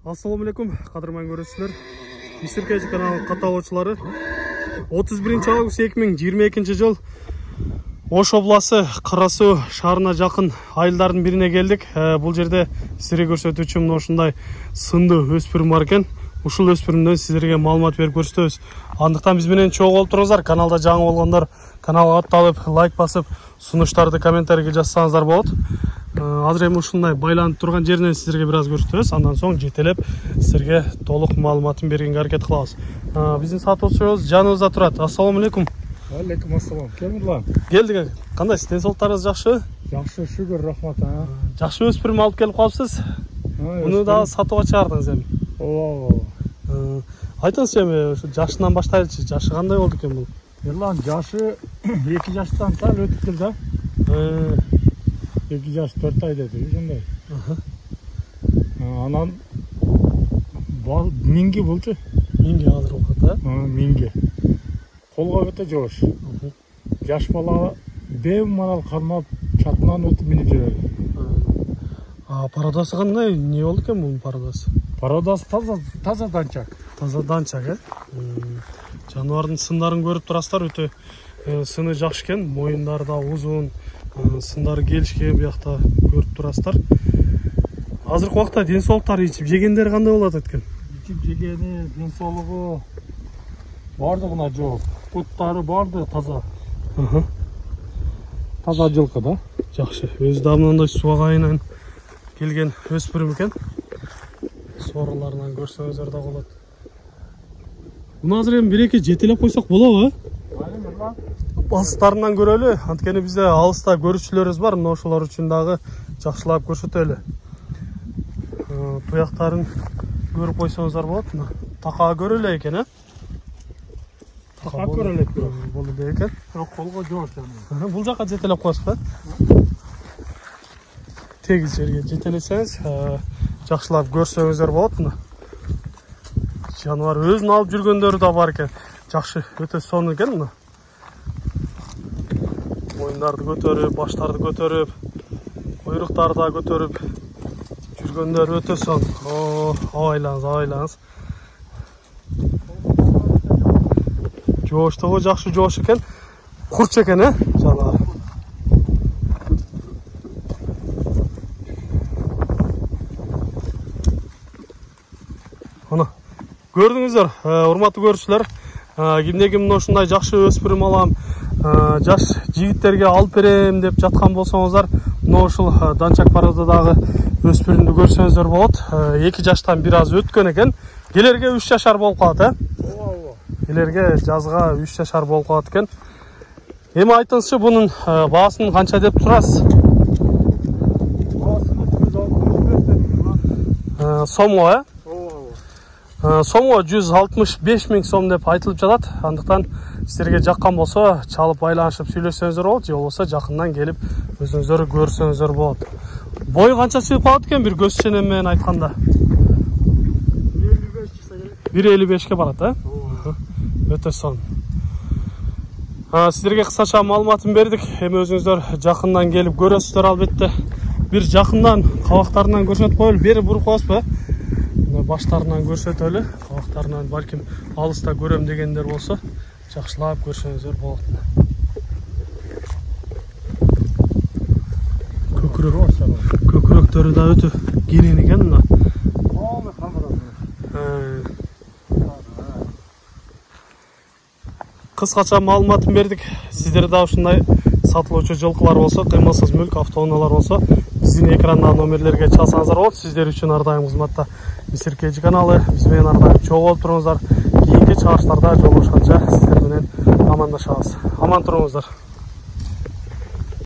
Assalamu alaikum, qadırman görüşçüler. Mr. KG kanalının kataloqçылары. 31 август 2022 жыл Ош обласы Қарасу шаарына жақын айылдардың біріне келдік. Бұл жерде сіздерге көрсету үшін ошындай сынды өспірім бар екен. Ушул өспірімден сіздерге маалымат беріп көрсөтөбүз. Андыктан биз менен чогуу болуп туруңуздар. Каналда жаңы болгондор каналга атталып, лайк басып, сунуштарды комментарийге жазсаңыздар болот. Азыр эми ушундай байланып турган жеринен сіздерге бир аз көрсөтөбүз. Андан соң жетелеп сіздерге толук маалыматын бергенге аракет кылабыз. Биздин сатуучубуз жаныбызда турат. Ассаламу алейкум. Алейкум ассалам. Келмирлан. Келдик. Кандай денсаулыктарыңыз жакшы? Жакшы, шүгүр, рахмат. Жакшы өспүрүм алып келип калыпсыз. Муну да сатууга чыгардыңыз эми. Ооба. Айтыңызчы эми жашынан баштайлычы. Жашы кандай болду экен бул? Ерлан, жашы 2 жаштан сал өтүп келди. 2 жаш 4 ай деди, ошондой. Анан минги болчу. Минги азыр окута. Минги. Колго өтө жоош. Жаш бала беймарал кармап чатынан өтүп минип жүрөт. Пародасы кандай? Не болду экен бул пародасы? Пародасы таза данчак. Таза данчак, Жаныбардын сындарын көрүп турасыздар, өтө сыны жакшы экен, моюндары да узун, сындары келишкен биякта көрүп турасыздар. Азыркы убакта денсаулыктары ичип жегендери кандай болот экен? Ичип жегени, денсаулыгы бардыгына жооп. Буттары барды таза. Таза жылкы да. Жакшы. Өзү да мындай суагайынан келген өспүрүм экен. Сооруларынан көрсөңүздөр да болот. Муну азыр эми бир-эки жетелеп койсок болобу? Алыстарынан көрөлү. Анткени бизде алыста көрүүчүлөрүбүз бар. Мына ошолор үчүн дагы жакшылап көрсөтөлү. Туяктарын көрүп койсоңуздар болот. Такаа көрөлү экен, Така көрөлү болду экен. Колго жоош. Бул жака жетелеп коесузбу? Тегиз жерге жетелесеңиз, жакшылап көрсөңүздөр болот. Жаныбар өзүн алып жүргөндөрү да бар экен. Жакшы, өтө сонун экен мына. Моюндарды көтөрүп, баштарды көтөрүп, куйруктарды да көтөрүп жүргөндөр өтө сонун. Абайлаңыз. Жооштугу жакшы жоош экен. Курч экен, жаныбар. Аны көрдүңүздөр, урматтуу көрүүчүлөр. Кимде ким ушундай жакшы өспүрүм алам, жаш жигиттерге алып берем деп жаткан болсоңуздар, мына ушул данчак пародадагы өспүрүмдү көрсөңүздөр болот. 2 жаштан бир аз өткөн экен. Келерге 3 жашар болуп калат, Келерге жазга 3 жашар болуп калат экен. Эми айтыңызчы, бунун баасын канча деп турасыз? Сомго, Сомго 165 000 сом деп айтылып жатат. Андыктан сіздерге жаккан болсо, чалып байланышып сүйлөшсөңүздөр болот, же болбосо жакындан келип өзүңүздөр көрсөңүздөр болот. Бою канча чыгып калат экен бир көз ченем менен айтканда? 1.55ке барат, Өтө сонун. Сіздерге кысача маалыматын бердик. Эми өзүңүздөр жакындан келип көрөсүздөр албетте. Бир жакындан кабактарынан көрсөтүп коелу, бери буруп коесузбу? Баштарынан көрсөтөлү, кабактарынан балким алыста көрөм дегендер болсо, жакшылап көрсөңүздөр болот. Көкүрөктөрү да өтө керен экен мына. Кыскача маалыматын бердик. Сиздер да ушундай сатылуучу жылкылар болсо, кыймылсыз мүлк, автоунаалар болсо, биздин экрандагы номерлерге чалсаңыздар болот. Сиздер үчүн ар дайым кызматта Mr. KG каналы. Биз менен ар дайым чогуу болуп туруңуздар. Кийинки чыгыштарда жолугушканча сиздер менен амандашабыз. Аман туруңуздар.